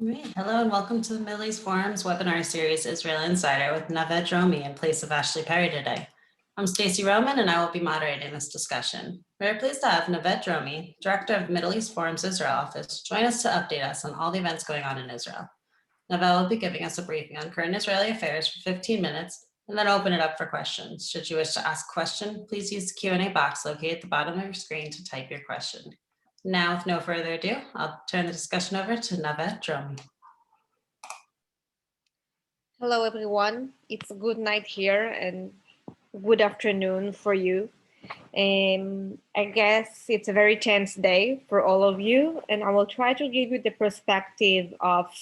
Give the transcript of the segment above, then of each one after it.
Right. Hello and welcome to the Middle East Forum's webinar series, Israel Insider, with Nave Dromi in place of Ashley Perry today. I'm Stacey Roman and I will be moderating this discussion. We are pleased to have Nave Dromi, Director of Middle East Forum's Israel office, join us to update us on all the events going on in Israel. Nave will be giving us a briefing on current Israeli affairs for 15 minutes and then open it up for questions. Should you wish to ask a question, please use the Q&A box located at the bottom of your screen to type your question. Now, with no further ado, I'll turn the discussion over to Nave Dromi. Hello, everyone. It's a good night here and good afternoon for you. I guess it's a very tense day for all of you, and I will try to give you the perspective of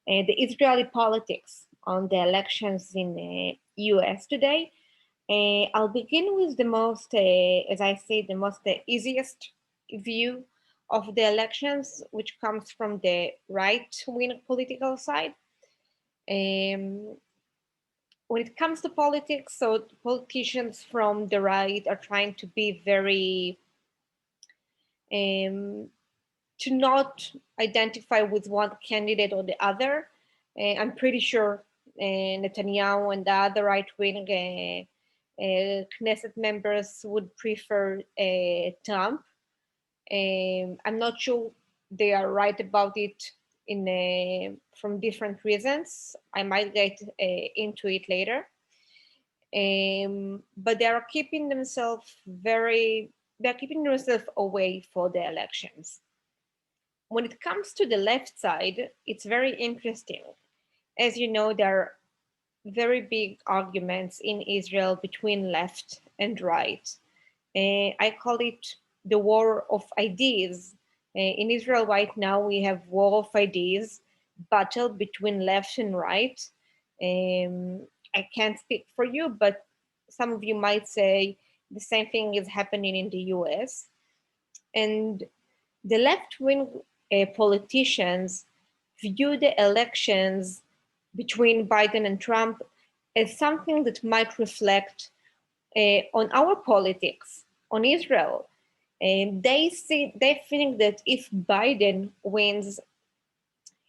the Israeli politics on the elections in the US today. I'll begin with the most, as I say, the most easiest view of the elections, which comes from the right-wing political side. When it comes to politics, so politicians from the right are trying to be very, to not identify with one candidate or the other. I'm pretty sure Netanyahu and the other right-wing Knesset members would prefer Trump. I'm not sure they are right about it from different reasons. I might get into it later. But they are keeping themselves away for the elections. When it comes to the left side, it's very interesting. As you know, there are very big arguments in Israel between left and right. I call it the war of ideas. In Israel right now, we have war of ideas, battle between left and right. I can't speak for you, but some of you might say the same thing is happening in the US. And the left-wing politicians view the elections between Biden and Trump as something that might reflect on our politics, on Israel. They think that if Biden wins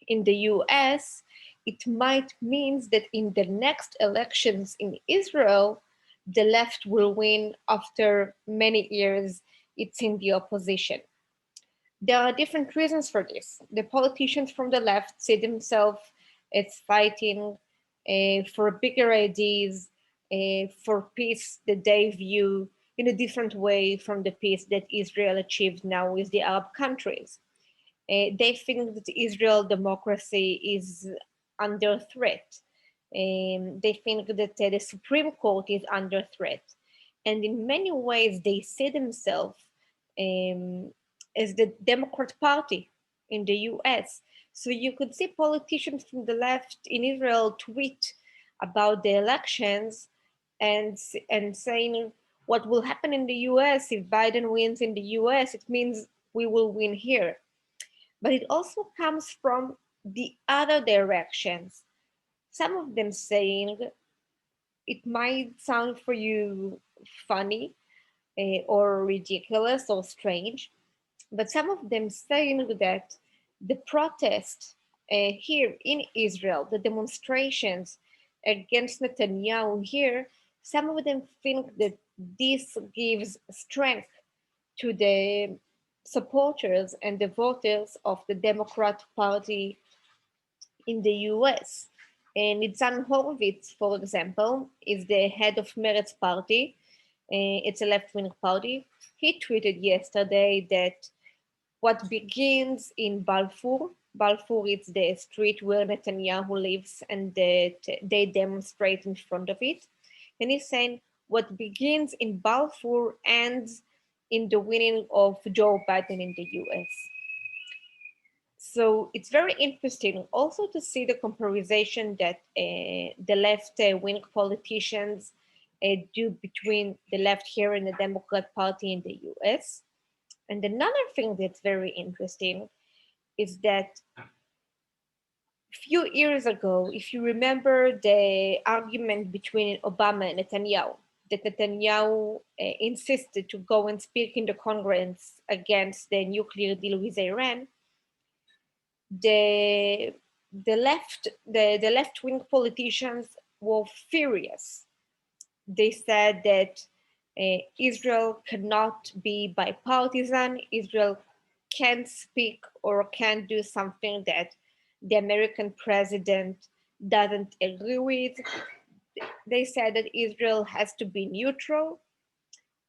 in the US, it might mean that in the next elections in Israel, the left will win after many years it's in the opposition. There are different reasons for this. The politicians from the left see themselves as fighting for bigger ideas, for peace that they view in a different way from the peace that Israel achieved now with the Arab countries. They think that Israel democracy is under threat. They think that the Supreme Court is under threat. And in many ways, they see themselves as the Democrat Party in the US. So you could see politicians from the left in Israel tweet about the elections and saying what will happen in the US if Biden wins in the US, it means we will win here. But it also comes from the other directions. Some of them saying it might sound for you funny or ridiculous or strange, but some of them saying that the protest here in Israel, the demonstrations against Netanyahu here, some of them think that this gives strength to the supporters and the voters of the Democrat Party in the US. And Nitzan Horowitz, for example, is the head of Meretz Party. It's a left-wing party. He tweeted yesterday that what begins in Balfour is the street where Netanyahu lives, and that they demonstrate in front of it. And he's saying what begins in Balfour ends in the winning of Joe Biden in the US. So it's very interesting also to see the comparison that the left-wing politicians do between the left here and the Democrat Party in the US. And another thing that's very interesting is that a few years ago, if you remember the argument between Obama and Netanyahu, that Netanyahu insisted to go and speak in the Congress against the nuclear deal with Iran, the left-wing politicians were furious. They said that Israel cannot be bipartisan. Israel can't speak or can't do something that the American president doesn't agree with. They said that Israel has to be neutral.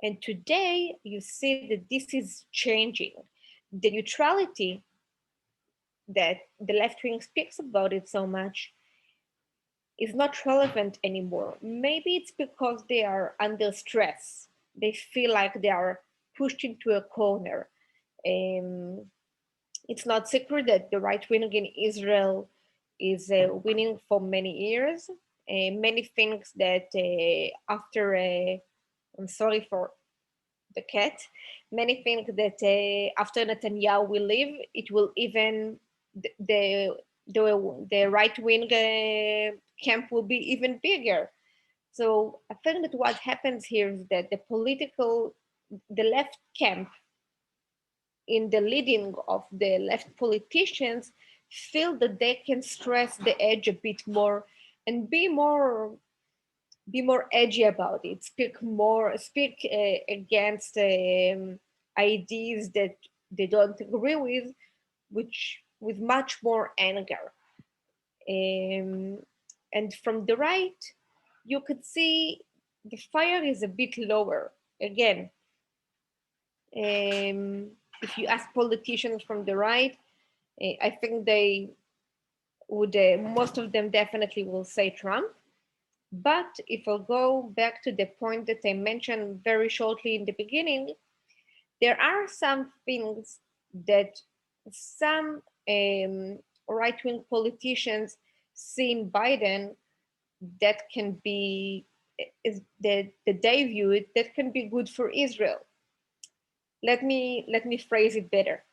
And today you see that this is changing. The neutrality that the left wing speaks about it so much is not relevant anymore. Maybe it's because they are under stress. They feel like they are pushed into a corner. Um, it's not secret that the right wing in Israel is winning for many years. Many things that after, I'm sorry for the cat, many think that after Netanyahu will leave, it will even the right wing camp will be even bigger. So I think that what happens here is that the left camp in the leading of the left politicians feel that they can stress the edge a bit more and be more edgy about it, speak against ideas that they don't agree with, which with much more anger. um, and from the right you could see the fire is a bit lower again. If you ask politicians from the right, I think they would most of them definitely will say Trump. But if I go back to the point that I mentioned very shortly in the beginning, there are some things that some right wing politicians see in Biden that can be, is that they view it, that can be good for Israel. Let me phrase it better.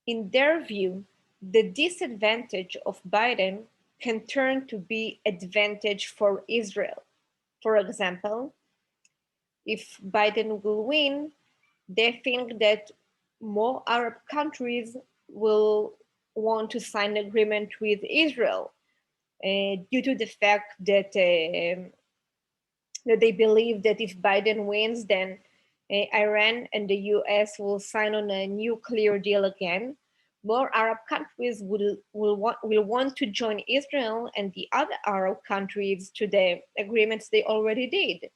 In their view, the disadvantage of Biden can turn to be advantage for Israel. For example, if Biden will win, they think that more Arab countries will want to sign an agreement with Israel due to the fact that they believe that if Biden wins, then Iran and the US will sign on a nuclear deal again. More Arab countries will want to join Israel and the other Arab countries to the agreements they already did.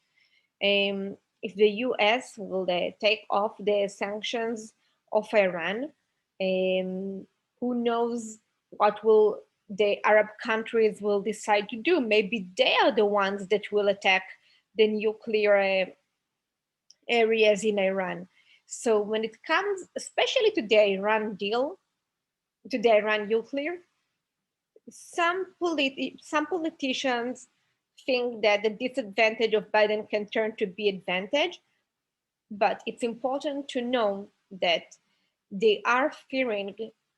If the US will take off the sanctions of Iran, who knows what will the Arab countries will decide to do? Maybe they are the ones that will attack the nuclear areas in Iran. So when it comes, especially to the Iran deal, to the Iran nuclear, some politicians think that the disadvantage of Biden can turn to be advantage, but it's important to know that they are fearing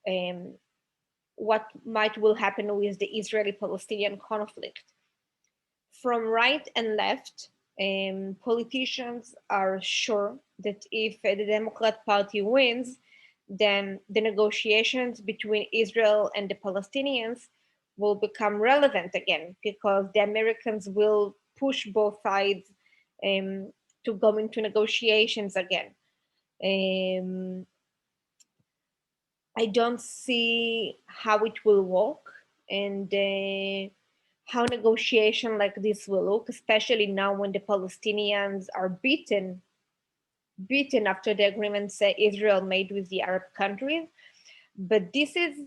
um, what might will happen with the Israeli-Palestinian conflict. From right and left, politicians are sure that if the Democrat Party wins, then the negotiations between Israel and the Palestinians will become relevant again because the Americans will push both sides to go into negotiations again. I don't see how it will work and how negotiation like this will look, especially now when the Palestinians are beaten after the agreements Israel made with the Arab countries. But this is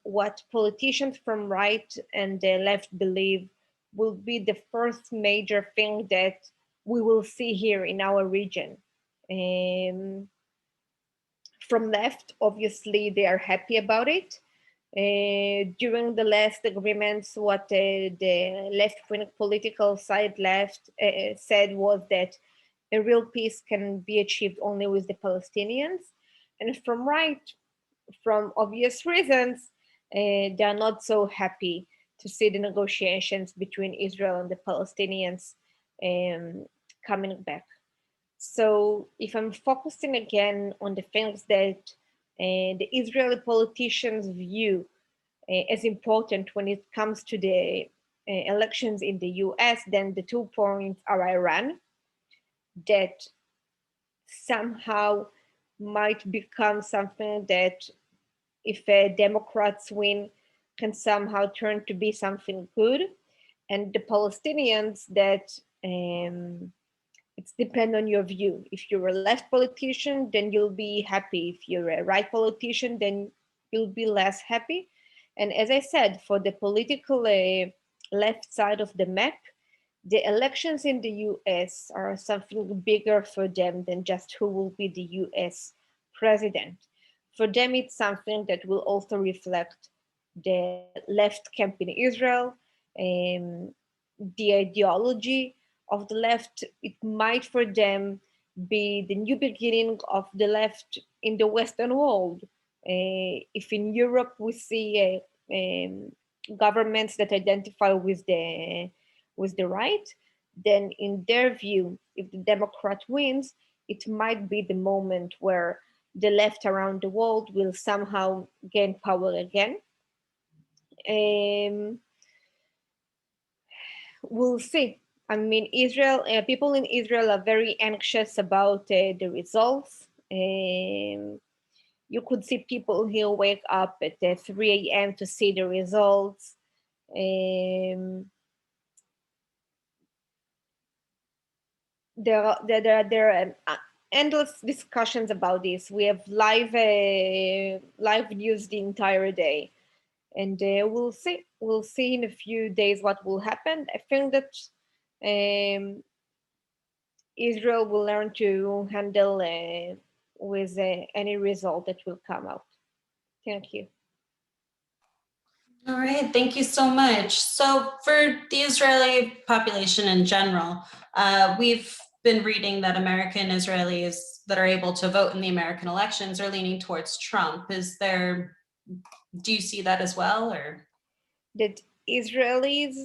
what politicians from right and the left believe will be the first major thing that we will see here in our region. From left, obviously, they are happy about it. During the last agreements, what the left-wing political side left said was that a real peace can be achieved only with the Palestinians. And from right, from obvious reasons, they are not so happy to see the negotiations between Israel and the Palestinians coming back. So if I'm focusing again on the things that the Israeli politicians view as important when it comes to the elections in the US, then the 2 points are Iran, that somehow might become something that if Democrats win can somehow turn to be something good, and the Palestinians that it's depend on your view. If you're a left politician, then you'll be happy. If you're a right politician, then you'll be less happy. And as I said, for the political left side of the map, the elections in the US are something bigger for them than just who will be the US president. For them, it's something that will also reflect the left camp in Israel, um, the ideology of the left. It might for them be the new beginning of the left in the Western world. If in Europe we see governments that identify with the right, then in their view, if the Democrat wins, it might be the moment where the left around the world will somehow gain power again. Um, we'll see. I mean, Israel, people in Israel are very anxious about the results. You could see people here wake up at 3 a.m. to see the results. Um, there are endless discussions about this. We have live news the entire day, and we'll see. We'll see in a few days what will happen. I think that um, Israel will learn to handle with any result that will come out. Thank you. All right, thank you so much. So for the Israeli population in general, we've been reading that American Israelis that are able to vote in the American elections are leaning towards Trump. Do you see that as well, or? That Israelis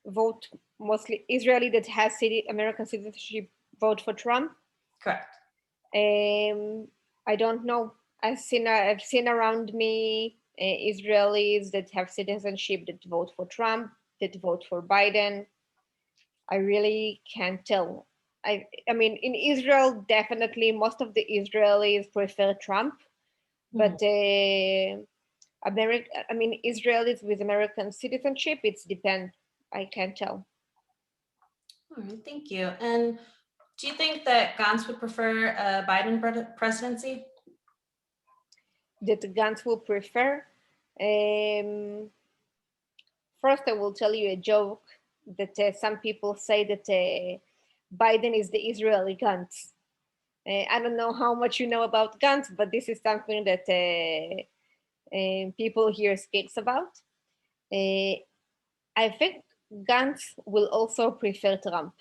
vote, mostly Israeli that has American citizenship, vote for Trump. Correct. I don't know. I've seen around me Israelis that have citizenship that vote for Trump, that vote for Biden. I really can't tell. I mean, in Israel, definitely most of the Israelis prefer Trump, but I mean, Israelis with American citizenship, it's depend. I can't tell. All right, thank you. And do you think that Gantz would prefer a Biden presidency? That Gantz will prefer. Um, First, I will tell you a joke that some people say that Biden is the Israeli Gantz. I don't know how much you know about Gantz, but this is something that people here speaks about. I think Gantz will also prefer Trump.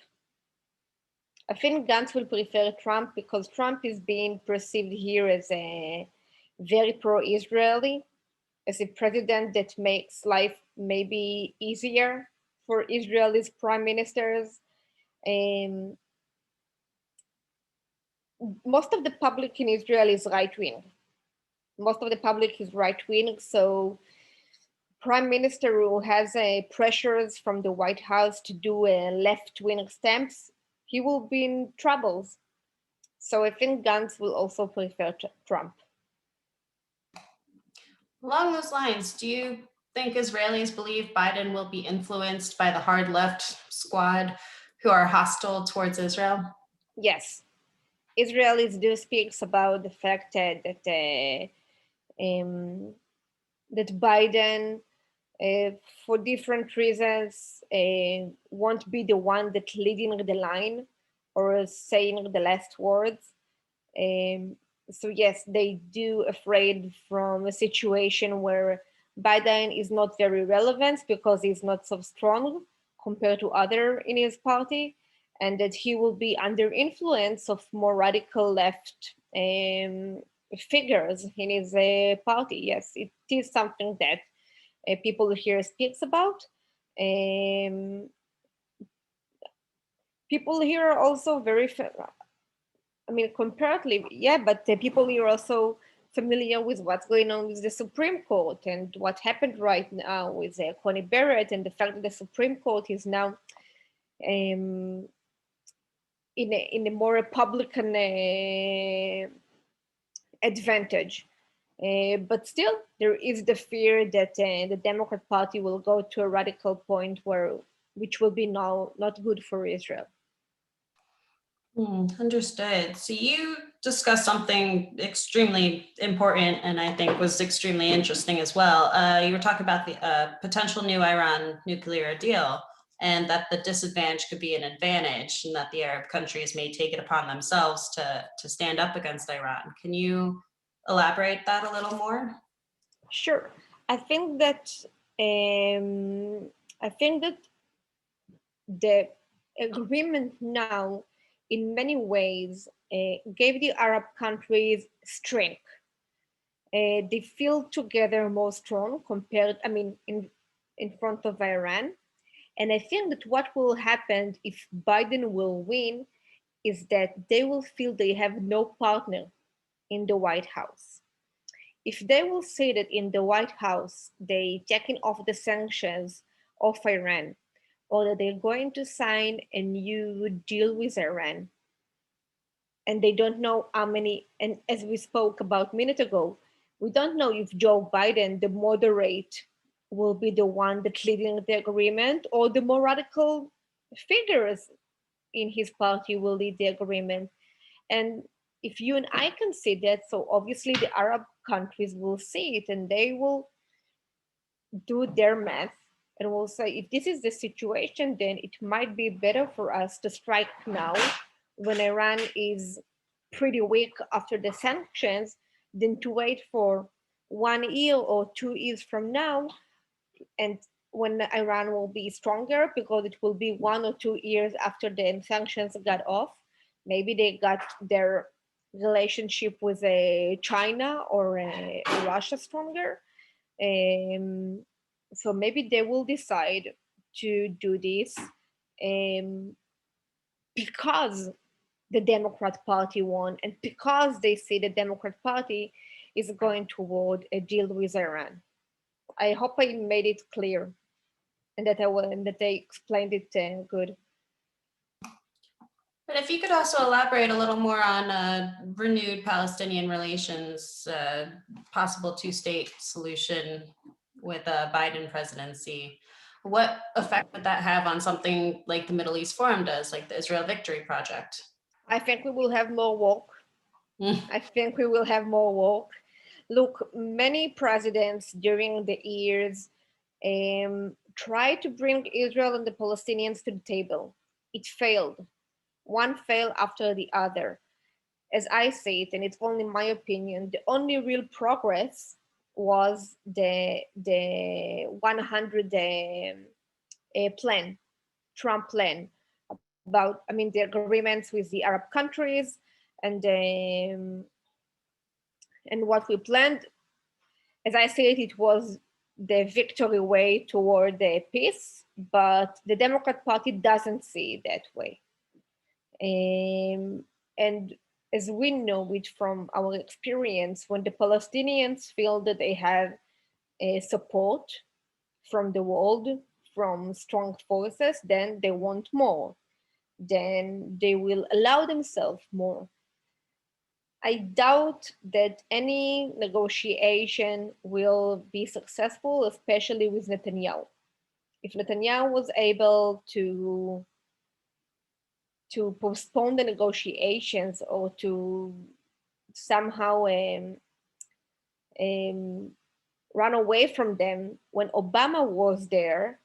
I think Gantz will prefer Trump because Trump is being perceived here as a very pro-Israeli, as a president that makes life maybe easier for Israel's prime ministers. Um, Most of the public in Israel is right wing. Most of the public is right wing, so prime minister who has pressures from the White House to do left wing stamps, he will be in troubles. So I think Gantz will also prefer Trump. Along those lines, do you think Israelis believe Biden will be influenced by the hard left squad who are hostile towards Israel? Yes, Israelis do speaks about the fact that Biden, for different reasons, won't be the one that leading the line or saying the last words. Um, so yes, they do afraid from a situation where Biden is not very relevant because he's not so strong compared to other in his party, and that he will be under influence of more radical left figures in his party. Yes, it is something that people here speaks about. Um, People here are also very I mean, comparatively, yeah, but the people here are also familiar with what's going on with the Supreme Court and what happened right now with Connie Barrett, and the fact that the Supreme Court is now in a more Republican advantage. But still, there is the fear that the Democrat Party will go to a radical point which will be now not good for Israel. Understood. So you discussed something extremely important and I think was extremely interesting as well. You were talking about the potential new Iran nuclear deal and that the disadvantage could be an advantage and that the Arab countries may take it upon themselves to stand up against Iran. Can you elaborate that a little more? Sure. I think that the agreement now, in many ways, gave the Arab countries strength. They feel together more strong compared, in front of Iran. And I think that what will happen if Biden will win is that they will feel they have no partner in the White House. If they will say that in the White House they taking off the sanctions of Iran, or that they're going to sign a new deal with Iran, and they don't know how many, and as we spoke about a minute ago, we don't know if Joe Biden, the moderate, will be the one that's leading the agreement, or the more radical figures in his party will lead the agreement. And if you and I can see that, so obviously the Arab countries will see it and they will do their math and will say, if this is the situation, then it might be better for us to strike now when Iran is pretty weak after the sanctions than to wait for 1 year or 2 years from now, and when Iran will be stronger, because it will be 1 or 2 years after the sanctions got off. Maybe they got their relationship with China or Russia stronger. So maybe they will decide to do this because the Democrat Party won, and because they see the Democrat Party is going toward a deal with Iran. I hope I made it clear, and that I explained it good. But if you could also elaborate a little more on renewed Palestinian relations, possible two-state solution with a Biden presidency, what effect would that have on something like the Middle East Forum does, like the Israel Victory Project? I think we will have more work. I think we will have more work. Look, many presidents during the years tried to bring Israel and the Palestinians to the table. It failed. One failed after the other. As I say it, and it's only my opinion, the only real progress was the 100 plan, Trump plan, about, the agreements with the Arab countries, and what we planned. As I said, it was the victory way toward the peace, but the Democrat Party doesn't see it that way. And as we know it from our experience, when the Palestinians feel that they have support from the world, from strong forces, then they want more. Then they will allow themselves more. I doubt that any negotiation will be successful, especially with Netanyahu. If Netanyahu was able to postpone the negotiations or to somehow run away from them when Obama was there,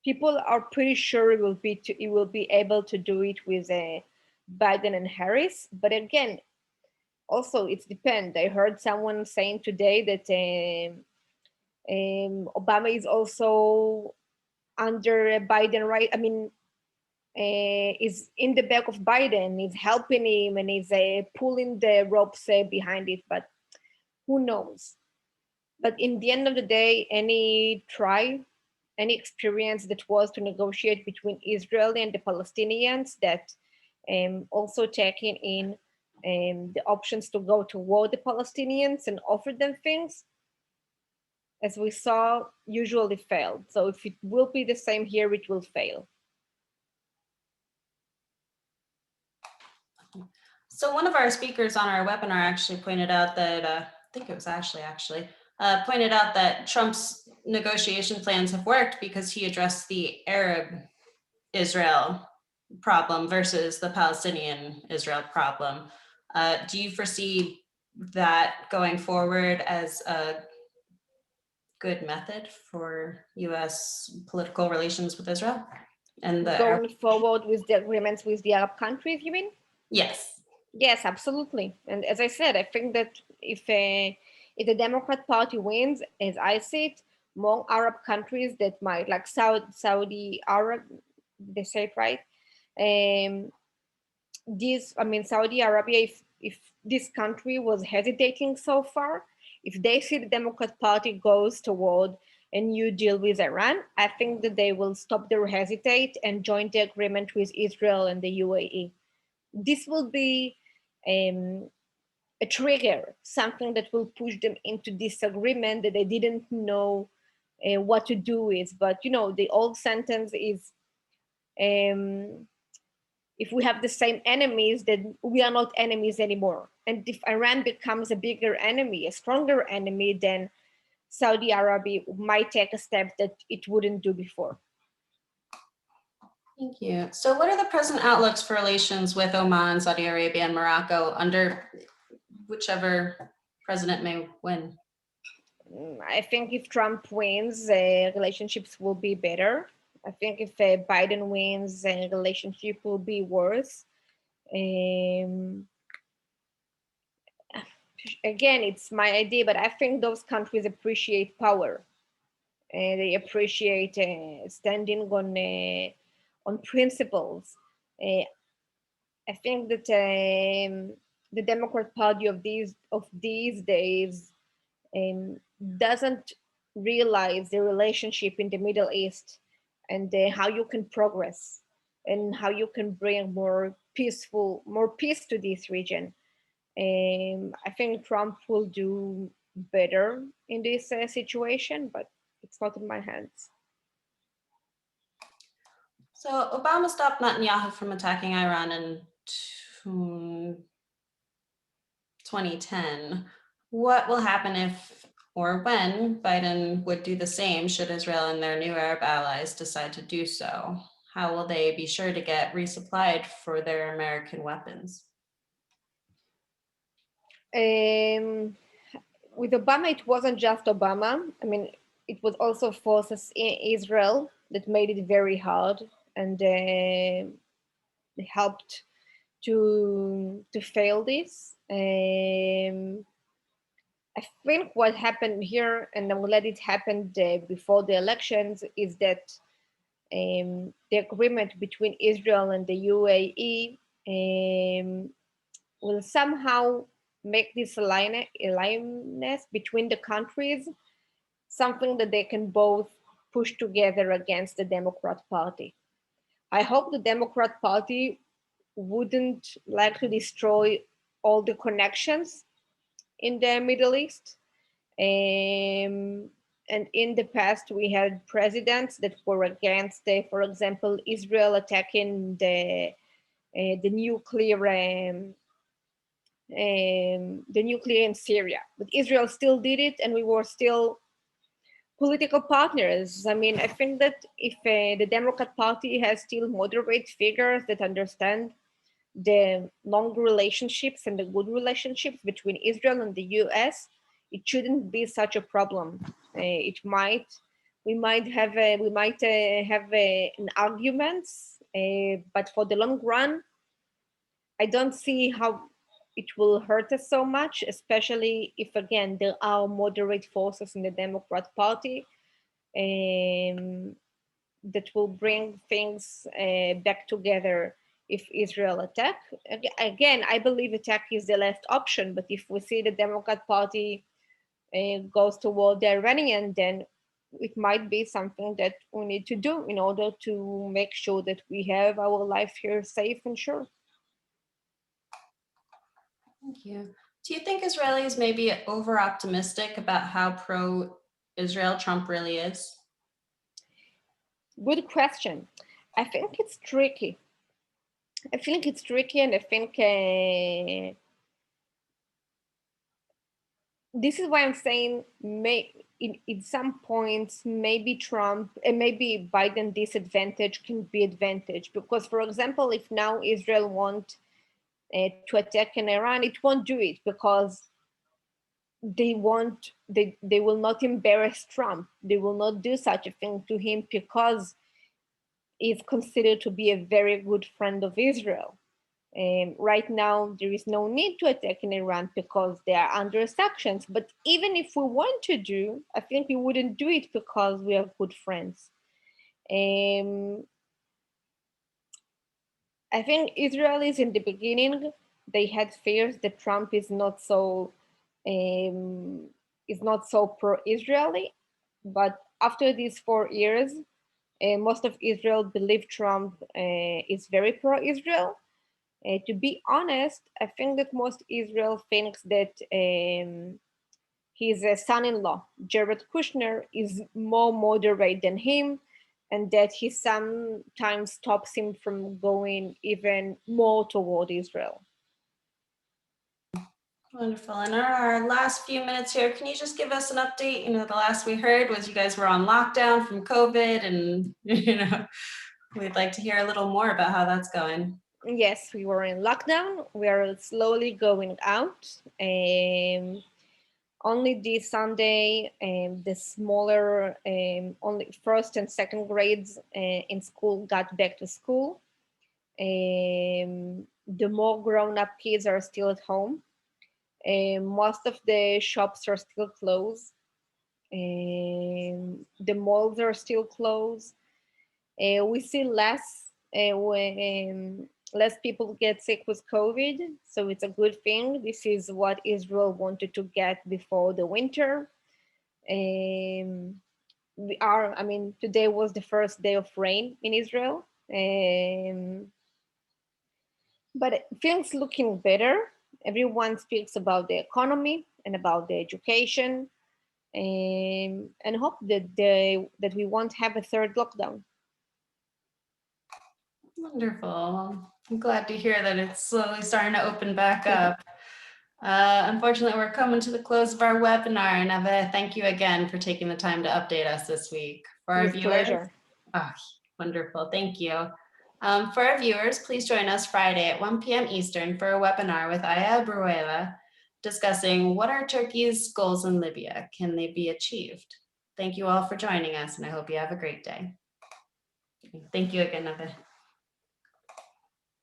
people are pretty sure he will be able to do it with Biden and Harris. But again, also it depends. I heard someone saying today that Obama is also under Biden, right? Is in the back of Biden, is helping him, and is pulling the ropes behind it. But who knows? But in the end of the day, any experience that was to negotiate between Israel and the Palestinians, that also taking in the options to go toward the Palestinians and offer them things, as we saw, usually failed. So if it will be the same here, it will fail. So one of our speakers on our webinar actually pointed out that, I think it was actually, pointed out that Trump's negotiation plans have worked because he addressed the Arab Israel problem versus the Palestinian Israel problem. Do you foresee that going forward as a good method for US political relations with Israel? And the Going forward with the agreements with the Arab countries, you mean? Yes. Yes, absolutely. And as I said, I think that if the Democrat Party wins, as I see it, more Arab countries that might, like Saudi Arab, they say it right. Saudi Arabia, if this country was hesitating so far, if they see the Democrat Party goes toward a new deal with Iran, I think that they will stop their hesitate and join the agreement with Israel and the UAE. This will be a trigger, something that will push them into disagreement that they didn't know what to do with. But the old sentence is, if we have the same enemies, then we are not enemies anymore. And if Iran becomes a bigger enemy, a stronger enemy, then Saudi Arabia might take a step that it wouldn't do before. Thank you. So what are the present outlooks for relations with Oman, Saudi Arabia, and Morocco under whichever president may win? I think if Trump wins, relationships will be better. I think if Biden wins, relationship will be worse. Again, it's my idea, but I think those countries appreciate power. They appreciate standing on principles. I think that the Democrat Party of these days doesn't realize the relationship in the Middle East and how you can progress and how you can bring more peace to this region. I think Trump will do better in this situation, but it's not in my hands. So Obama stopped Netanyahu from attacking Iran in 2010. What will happen if or when Biden would do the same should Israel and their new Arab allies decide to do so? How will they be sure to get resupplied for their American weapons? With Obama, it wasn't just Obama. I mean, it was also forces in Israel that made it very hard and helped to fail this. I think what happened here, and I will let it happen before the elections, is that the agreement between Israel and the UAE will somehow make this alliance between the countries something that they can both push together against the Democrat Party. I hope the Democrat Party wouldn't like to destroy all the connections in the Middle East. And in the past, we had presidents that were against, for example, Israel attacking the nuclear in Syria. But Israel still did it, and we were still political partners. I mean, I think that if the Democrat Party has still moderate figures that understand the long relationships and the good relationships between Israel and the US, it shouldn't be such a problem. We might have an arguments, but for the long run, I don't see how it will hurt us so much, especially if again there are moderate forces in the Democrat Party that will bring things back together if Israel attack. Again, I believe attack is the last option, but if we see the Democrat Party goes toward the Iranian, then it might be something that we need to do in order to make sure that we have our life here safe and sure. Thank you. Do you think Israelis may be over optimistic about how pro-Israel Trump really is? Good question. I think it's tricky. I think it's tricky, and I think this is why I'm saying in some points maybe Trump and maybe Biden disadvantage can be advantage, because for example, if now Israel want to attack in Iran, it won't do it because they will not embarrass Trump. They will not do such a thing to him because he's considered to be a very good friend of Israel. Right now, there is no need to attack in Iran because they are under sanctions. But even if we want to do, I think we wouldn't do it because we are good friends. I think Israelis in the beginning, they had fears that Trump is not so pro-Israeli. But after these 4 years, most of Israel believe Trump is very pro-Israel. To be honest, I think that most Israel thinks that his son-in-law, Jared Kushner, is more moderate than him, and that he sometimes stops him from going even more toward Israel. Wonderful. And our last few minutes here, can you just give us an update? The last we heard was you guys were on lockdown from COVID, and we'd like to hear a little more about how that's going. Yes, we were in lockdown. We are slowly going out. Only this Sunday, the smaller, only first and second grades in school got back to school. The more grown-up kids are still at home. Most of the shops are still closed. The malls are still closed. We see less people get sick with COVID, so it's a good thing. This is what Israel wanted to get before the winter. Today was the first day of rain in Israel. But things looking better. Everyone speaks about the economy and about the education, and hope that we won't have a third lockdown. Wonderful. I'm glad to hear that it's slowly starting to open back up. Unfortunately, we're coming to the close of our webinar. Nave, thank you again for taking the time to update us this week. For our With viewers, pleasure. Wonderful, thank you. For our viewers, please join us Friday at 1 p.m. Eastern for a webinar with Aya Bruela discussing what are Turkey's goals in Libya? Can they be achieved? Thank you all for joining us, and I hope you have a great day. Thank you again, Nave.